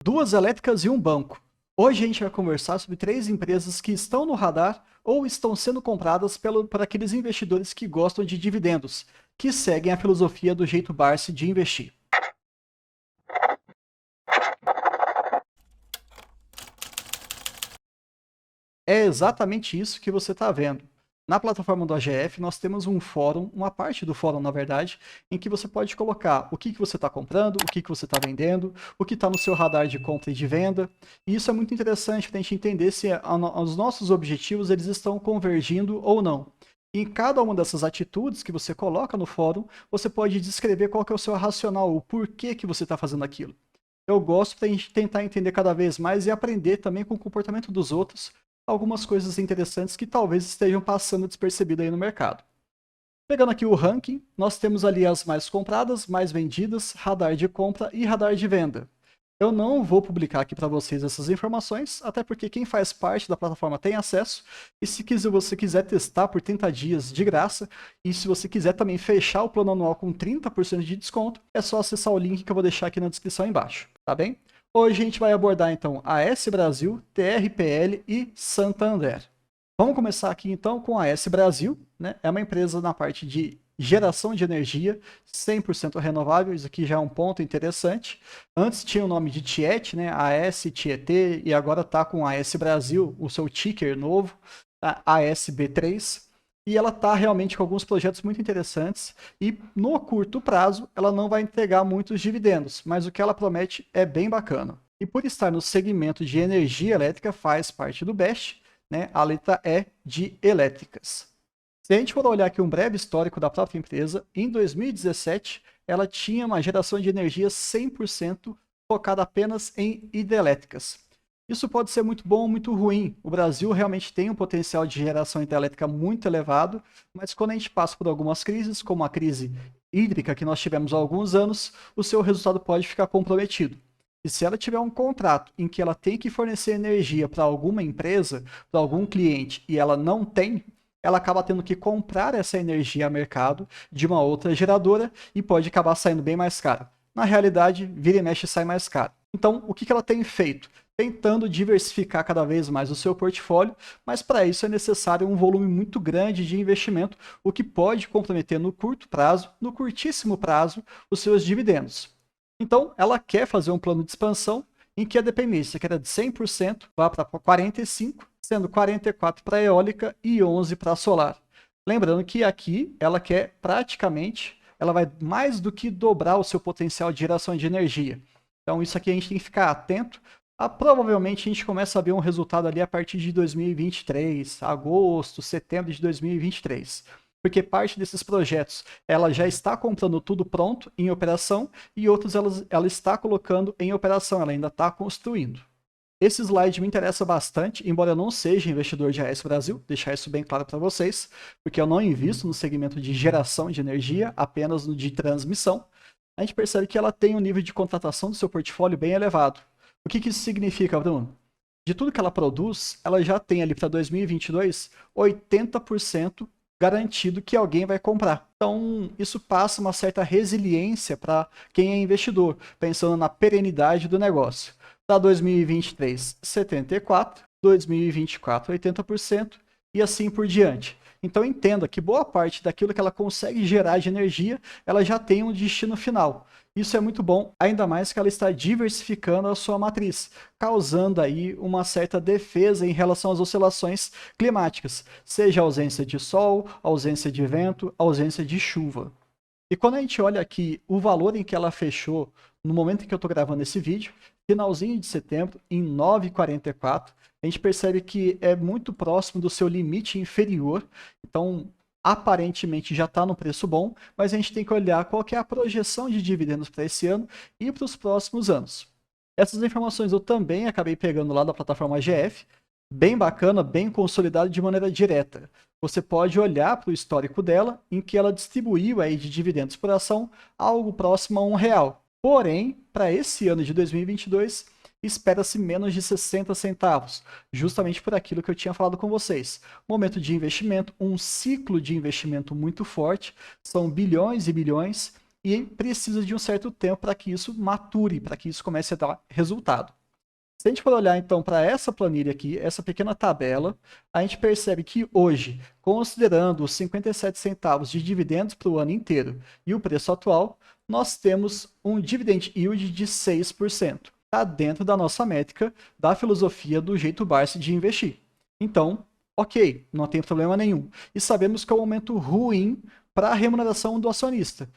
Duas elétricas e um banco. Hoje a gente vai conversar sobre três empresas que estão no radar ou estão sendo compradas por aqueles investidores que gostam de dividendos, que seguem a filosofia do jeito Barsi de investir. É exatamente isso que você está vendo. Na plataforma do AGF, nós temos um fórum, uma parte do fórum, na verdade, em que você pode colocar o que você está comprando, o que você está vendendo, o que está no seu radar de compra e de venda. E isso é muito interessante para a gente entender se os nossos objetivos eles estão convergindo ou não. E em cada uma dessas atitudes que você coloca no fórum, você pode descrever qual que é o seu racional, o porquê que você está fazendo aquilo. Eu gosto para a gente tentar entender cada vez mais e aprender também com o comportamento dos outros algumas coisas interessantes que talvez estejam passando despercebidas aí no mercado. Pegando aqui o ranking, nós temos ali as mais compradas, mais vendidas, radar de compra e radar de venda. Eu não vou publicar aqui para vocês essas informações, até porque quem faz parte da plataforma tem acesso, e se você quiser testar por 30 dias de graça, e se você quiser também fechar o plano anual com 30% de desconto, é só acessar o link que eu vou deixar aqui na descrição embaixo, tá bem? Hoje a gente vai abordar então a AS Brasil, TRPL e Santander. Vamos começar aqui então com a AS Brasil, né? É uma empresa na parte de geração de energia 100% renovável, isso aqui já é um ponto interessante. Antes tinha o nome de Tiet, né? AS Tietê, e agora está com a AS Brasil, o seu ticker novo, a ASB3. E ela está realmente com alguns projetos muito interessantes e no curto prazo ela não vai entregar muitos dividendos, mas o que ela promete é bem bacana. E por estar no segmento de energia elétrica faz parte do BEST, né? A letra E de elétricas. Se a gente for olhar aqui um breve histórico da própria empresa, em 2017 ela tinha uma geração de energia 100% focada apenas em hidrelétricas. Isso pode ser muito bom ou muito ruim. O Brasil realmente tem um potencial de geração hidrelétrica muito elevado, mas quando a gente passa por algumas crises, como a crise hídrica que nós tivemos há alguns anos, o seu resultado pode ficar comprometido. E se ela tiver um contrato em que ela tem que fornecer energia para alguma empresa, para algum cliente, e ela não tem, ela acaba tendo que comprar essa energia a mercado de uma outra geradora e pode acabar saindo bem mais caro. Na realidade, vira e mexe sai mais caro. Então, o que ela tem feito? Tentando diversificar cada vez mais o seu portfólio, mas para isso é necessário um volume muito grande de investimento, o que pode comprometer no curto prazo, no curtíssimo prazo, os seus dividendos. Então, ela quer fazer um plano de expansão em que a dependência, que era de 100%, vá para 45%, sendo 44% para eólica e 11% para solar. Lembrando que aqui ela quer praticamente, ela vai mais do que dobrar o seu potencial de geração de energia. Então isso aqui a gente tem que ficar atento. Provavelmente a gente começa a ver um resultado ali a partir de 2023, agosto, setembro de 2023. Porque parte desses projetos ela já está comprando tudo pronto, em operação, e outros ela está colocando em operação, ela ainda está construindo. Esse slide me interessa bastante, embora eu não seja investidor de AS Brasil, deixar isso bem claro para vocês, porque eu não invisto no segmento de geração de energia, apenas no de transmissão. A gente percebe que ela tem um nível de contratação do seu portfólio bem elevado. O que isso significa, Bruno? De tudo que ela produz, ela já tem ali para 2022 80% garantido que alguém vai comprar. Então, isso passa uma certa resiliência para quem é investidor, pensando na perenidade do negócio. Para 2023, 74%, 2024, 80% e assim por diante. Então entenda que boa parte daquilo que ela consegue gerar de energia, ela já tem um destino final. Isso é muito bom, ainda mais que ela está diversificando a sua matriz, causando aí uma certa defesa em relação às oscilações climáticas, seja ausência de sol, ausência de vento, ausência de chuva. E quando a gente olha aqui o valor em que ela fechou no momento em que eu estou gravando esse vídeo, finalzinho de setembro, em 9,44, a gente percebe que é muito próximo do seu limite inferior. Então, aparentemente já está no preço bom, mas a gente tem que olhar qual que é a projeção de dividendos para esse ano e para os próximos anos. Essas informações eu também acabei pegando lá da plataforma GF, bem bacana, bem consolidado de maneira direta. Você pode olhar para o histórico dela, em que ela distribuiu aí de dividendos por ação algo próximo a R$ 1. Porém, para esse ano de 2022, espera-se menos de 60 centavos, justamente por aquilo que eu tinha falado com vocês. Momento de investimento, um ciclo de investimento muito forte, são bilhões e bilhões, e precisa de um certo tempo para que isso mature, para que isso comece a dar resultado. Se a gente for olhar então para essa planilha aqui, essa pequena tabela, a gente percebe que hoje, considerando os 57 centavos de dividendos para o ano inteiro e o preço atual, nós temos um dividend yield de 6%. Está dentro da nossa métrica da filosofia do jeito Barsi de investir. Então, ok, não tem problema nenhum. E sabemos que é um momento ruim para a remuneração do acionista.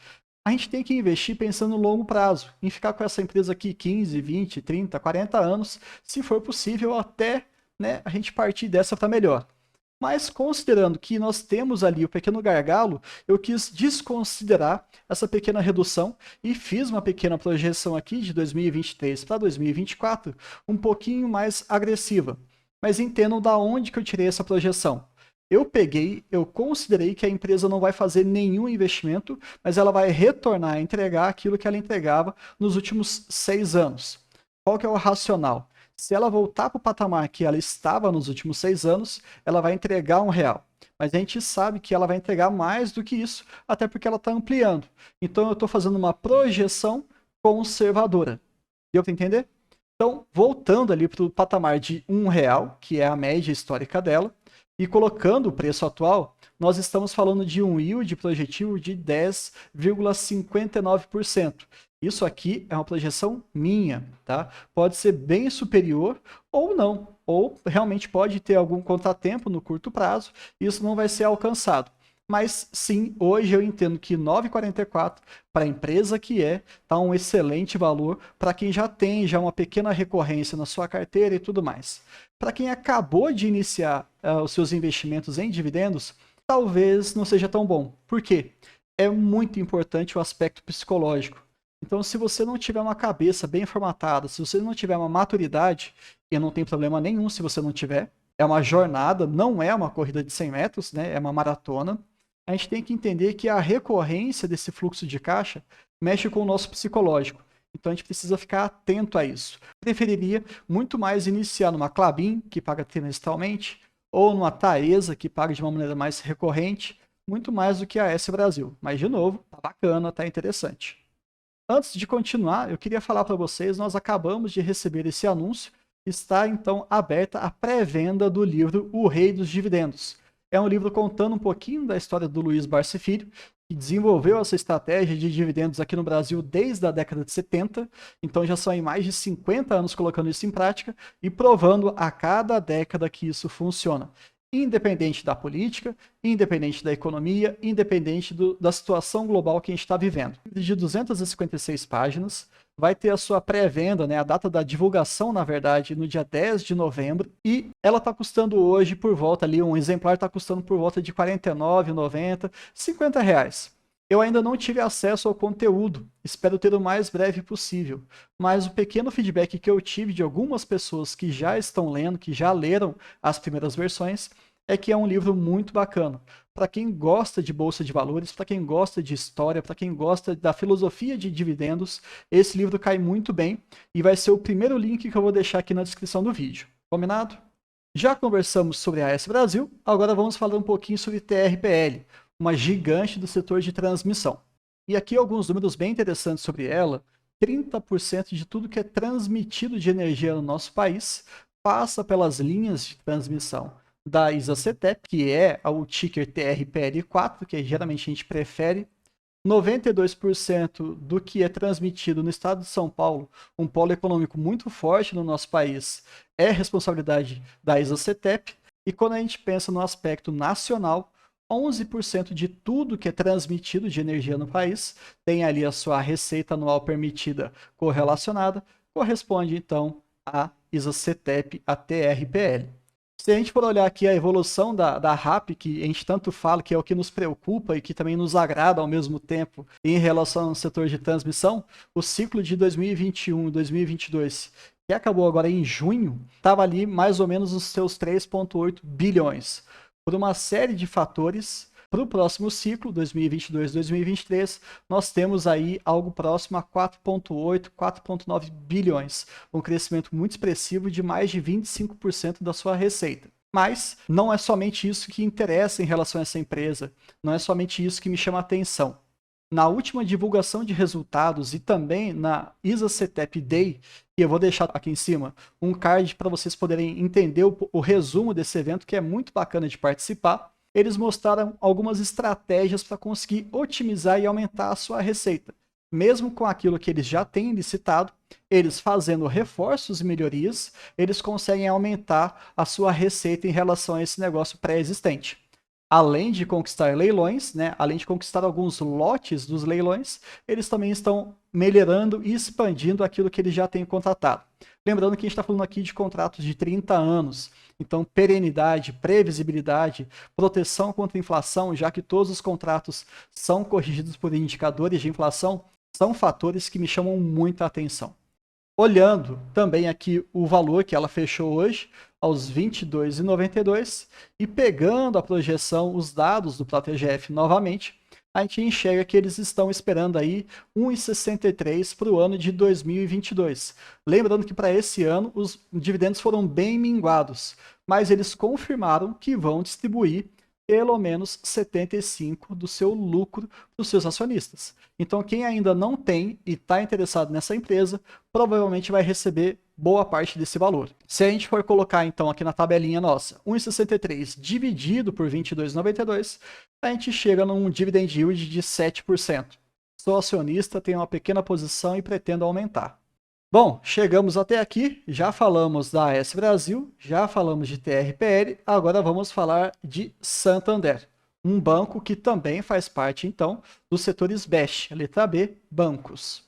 A gente tem que investir pensando no longo prazo, em ficar com essa empresa aqui 15, 20, 30, 40 anos, se for possível, até, né, a gente partir dessa para melhor. Mas considerando que nós temos ali o pequeno gargalo, eu quis desconsiderar essa pequena redução e fiz uma pequena projeção aqui de 2023 para 2024, um pouquinho mais agressiva. Mas entendam da onde que eu tirei essa projeção. Eu considerei que a empresa não vai fazer nenhum investimento, mas ela vai retornar a entregar aquilo que ela entregava nos últimos 6 anos. Qual que é o racional? Se ela voltar para o patamar que ela estava nos últimos 6 anos, ela vai entregar R$1. Mas a gente sabe que ela vai entregar mais do que isso, até porque ela está ampliando. Então eu estou fazendo uma projeção conservadora. Deu para entender? Então, voltando ali para o patamar de R$1, que é a média histórica dela, e colocando o preço atual, nós estamos falando de um yield projetivo de 10,59%. Isso aqui é uma projeção minha, tá? Pode ser bem superior ou não, ou realmente pode ter algum contratempo no curto prazo, e isso não vai ser alcançado. Mas sim, hoje eu entendo que 9,44 para a empresa que está um excelente valor para quem já tem uma pequena recorrência na sua carteira e tudo mais. Para quem acabou de iniciar os seus investimentos em dividendos, talvez não seja tão bom. Por quê? É muito importante o aspecto psicológico. Então, se você não tiver uma cabeça bem formatada, se você não tiver uma maturidade, e não tem problema nenhum se você não tiver, é uma jornada, não é uma corrida de 100 metros, né? É uma maratona. A gente tem que entender que a recorrência desse fluxo de caixa mexe com o nosso psicológico. Então a gente precisa ficar atento a isso. Preferiria muito mais iniciar numa Klabin, que paga trimestralmente, ou numa Taesa, que paga de uma maneira mais recorrente, muito mais do que a S Brasil. Mas, de novo, tá bacana, tá interessante. Antes de continuar, eu queria falar para vocês, nós acabamos de receber esse anúncio. Está, então, aberta a pré-venda do livro O Rei dos Dividendos. É um livro contando um pouquinho da história do Luiz Barsi Filho, que desenvolveu essa estratégia de dividendos aqui no Brasil desde a década de 70. Então já são aí mais de 50 anos colocando isso em prática e provando a cada década que isso funciona. Independente da política, independente da economia, independente da situação global que a gente está vivendo. De 256 páginas, vai ter a sua pré-venda, né, a data da divulgação, na verdade, no dia 10 de novembro, e ela está custando hoje por volta ali, um exemplar está custando por volta de R$ 49,90, R$50. Eu ainda não tive acesso ao conteúdo, espero ter o mais breve possível, mas o pequeno feedback que eu tive de algumas pessoas que já estão lendo, que já leram as primeiras versões, é que é um livro muito bacana. Para quem gosta de bolsa de valores, para quem gosta de história, para quem gosta da filosofia de dividendos, esse livro cai muito bem e vai ser o primeiro link que eu vou deixar aqui na descrição do vídeo. Combinado? Já conversamos sobre a AS Brasil, agora vamos falar um pouquinho sobre TRPL, uma gigante do setor de transmissão. E aqui alguns números bem interessantes sobre ela. 30% de tudo que é transmitido de energia no nosso país passa pelas linhas de transmissão da ISA-CTEP, que é o ticker TRPL4, que geralmente a gente prefere. 92% do que é transmitido no estado de São Paulo, um polo econômico muito forte no nosso país, é responsabilidade da ISA-CTEP. E quando a gente pensa no aspecto nacional, 11% de tudo que é transmitido de energia no país tem ali a sua receita anual permitida correlacionada, corresponde então à ISA-CTEP, a TRPL. Se a gente for olhar aqui a evolução da RAP, que a gente tanto fala que é o que nos preocupa e que também nos agrada ao mesmo tempo em relação ao setor de transmissão, o ciclo de 2021 e 2022, que acabou agora em junho, estava ali mais ou menos nos seus 3,8 bilhões. Por uma série de fatores, para o próximo ciclo, 2022-2023, nós temos aí algo próximo a 4,8, 4,9 bilhões, um crescimento muito expressivo de mais de 25% da sua receita. Mas não é somente isso que interessa em relação a essa empresa, não é somente isso que me chama a atenção. Na última divulgação de resultados e também na ISA CETEP Day, que eu vou deixar aqui em cima um card para vocês poderem entender o resumo desse evento, que é muito bacana de participar, eles mostraram algumas estratégias para conseguir otimizar e aumentar a sua receita. Mesmo com aquilo que eles já têm licitado, eles fazendo reforços e melhorias, eles conseguem aumentar a sua receita em relação a esse negócio pré-existente. Além de conquistar leilões, né, além de conquistar alguns lotes dos leilões, eles também estão melhorando e expandindo aquilo que eles já têm contratado. Lembrando que a gente está falando aqui de contratos de 30 anos, então perenidade, previsibilidade, proteção contra inflação, já que todos os contratos são corrigidos por indicadores de inflação, são fatores que me chamam muita atenção. Olhando também aqui o valor que ela fechou hoje, aos R$ 22,92, e pegando a projeção, os dados do ProTGF novamente, a gente enxerga que eles estão esperando aí 1,63 para o ano de 2022. Lembrando que para esse ano os dividendos foram bem minguados, mas eles confirmaram que vão distribuir pelo menos 75% do seu lucro para os seus acionistas. Então, quem ainda não tem e está interessado nessa empresa, provavelmente vai receber boa parte desse valor. Se a gente for colocar, então, aqui na tabelinha nossa, 1,63 dividido por 22,92, a gente chega num dividend yield de 7%. Sou acionista, tenho uma pequena posição e pretendo aumentar. Bom, chegamos até aqui, já falamos da AS Brasil, já falamos de TRPL, agora vamos falar de Santander, um banco que também faz parte, então, dos setores BEST, letra B, bancos.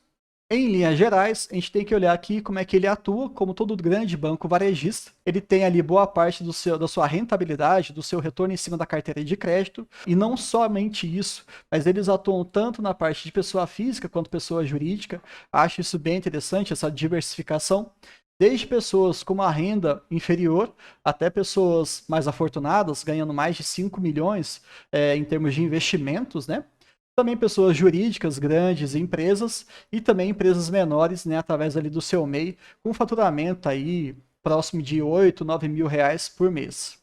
Em linhas gerais, a gente tem que olhar aqui como é que ele atua, como todo grande banco varejista. Ele tem ali boa parte da sua rentabilidade, do seu retorno em cima da carteira de crédito. E não somente isso, mas eles atuam tanto na parte de pessoa física quanto pessoa jurídica. Acho isso bem interessante, essa diversificação. Desde pessoas com uma renda inferior até pessoas mais afortunadas, ganhando mais de 5 milhões em termos de investimentos, né? Também pessoas jurídicas, grandes empresas e também empresas menores, né, através ali do seu MEI, com faturamento aí próximo de 8, 9 mil reais por mês.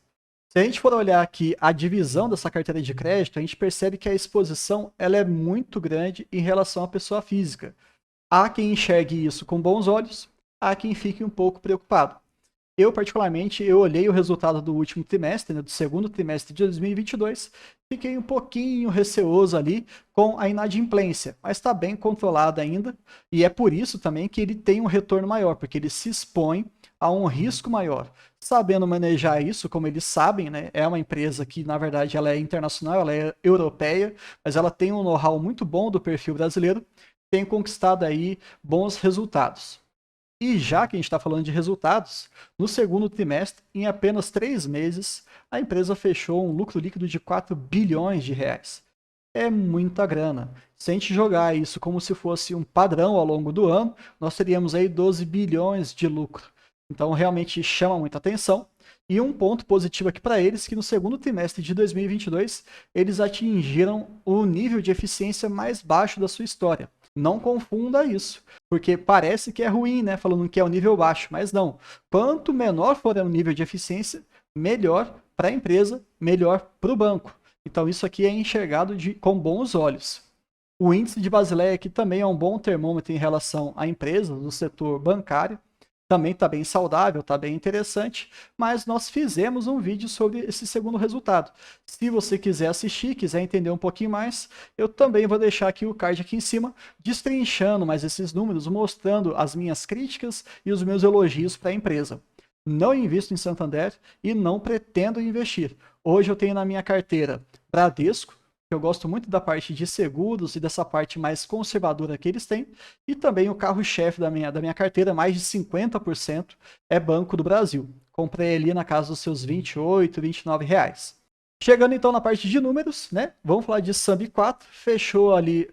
Se a gente for olhar aqui a divisão dessa carteira de crédito, a gente percebe que a exposição ela é muito grande em relação à pessoa física. Há quem enxergue isso com bons olhos, há quem fique um pouco preocupado. Eu, particularmente, eu olhei o resultado do último trimestre, né, do segundo trimestre de 2022, fiquei um pouquinho receoso ali com a inadimplência, mas está bem controlado ainda, e é por isso também que ele tem um retorno maior, porque ele se expõe a um risco maior. Sabendo manejar isso, como eles sabem, né, é uma empresa que, na verdade, ela é internacional, ela é europeia, mas ela tem um know-how muito bom do perfil brasileiro, tem conquistado aí bons resultados. E já que a gente está falando de resultados, no segundo trimestre, em apenas 3 meses, a empresa fechou um lucro líquido de 4 bilhões de reais. É muita grana. Se a gente jogar isso como se fosse um padrão ao longo do ano, nós teríamos aí 12 bilhões de lucro. Então realmente chama muita atenção. E um ponto positivo aqui para eles, que no segundo trimestre de 2022, eles atingiram o nível de eficiência mais baixo da sua história. Não confunda isso, porque parece que é ruim, né? Falando que é um nível baixo, mas não. Quanto menor for o nível de eficiência, melhor para a empresa, melhor para o banco. Então isso aqui é enxergado com bons olhos. O índice de Basileia aqui também é um bom termômetro em relação a empresas do setor bancário. Também está bem saudável, está bem interessante, mas nós fizemos um vídeo sobre esse segundo resultado. Se você quiser assistir, quiser entender um pouquinho mais, eu também vou deixar aqui o card aqui em cima, destrinchando mais esses números, mostrando as minhas críticas e os meus elogios para a empresa. Não invisto em Santander e não pretendo investir. Hoje eu tenho na minha carteira Bradesco, eu gosto muito da parte de seguros e dessa parte mais conservadora que eles têm, e também o carro-chefe da minha carteira, mais de 50%, é Banco do Brasil. Comprei ali na casa dos seus 28, 29 reais. Chegando então na parte de números, né? Vamos falar de Sambi 4, fechou ali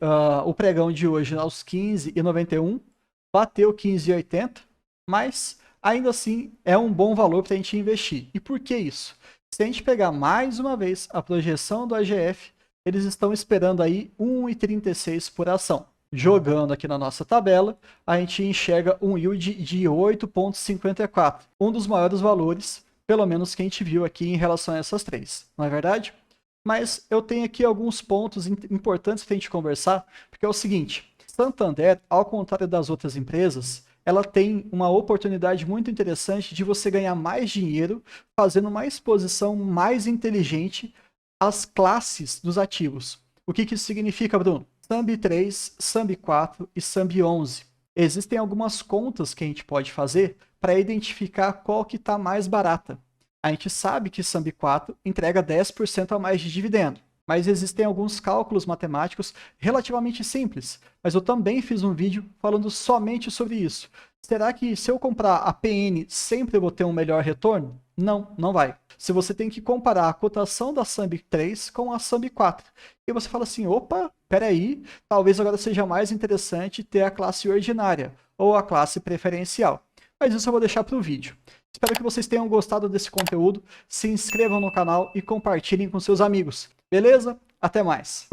o pregão de hoje aos 15,91, bateu 15,80, mas ainda assim é um bom valor para a gente investir. E por que isso? Se a gente pegar mais uma vez a projeção do AGF, eles estão esperando aí 1,36 por ação. Jogando aqui na nossa tabela, a gente enxerga um yield de 8,54, um dos maiores valores, pelo menos que a gente viu aqui em relação a essas três, não é verdade? Mas eu tenho aqui alguns pontos importantes para a gente conversar, porque é o seguinte, Santander, ao contrário das outras empresas, ela tem uma oportunidade muito interessante de você ganhar mais dinheiro fazendo uma exposição mais inteligente às classes dos ativos. O que isso significa, Bruno? SAMB 3, SAMB 4 e SAMB 11. Existem algumas contas que a gente pode fazer para identificar qual que está mais barata. A gente sabe que SAMB 4 entrega 10% a mais de dividendo, mas existem alguns cálculos matemáticos relativamente simples. Mas eu também fiz um vídeo falando somente sobre isso. Será que se eu comprar a PN sempre eu vou ter um melhor retorno? Não, não vai. Se você tem que comparar a cotação da SAMB 3 com a SAMB 4. E você fala assim, opa, peraí, talvez agora seja mais interessante ter a classe ordinária ou a classe preferencial. Mas isso eu vou deixar para o vídeo. Espero que vocês tenham gostado desse conteúdo, se inscrevam no canal e compartilhem com seus amigos. Beleza? Até mais!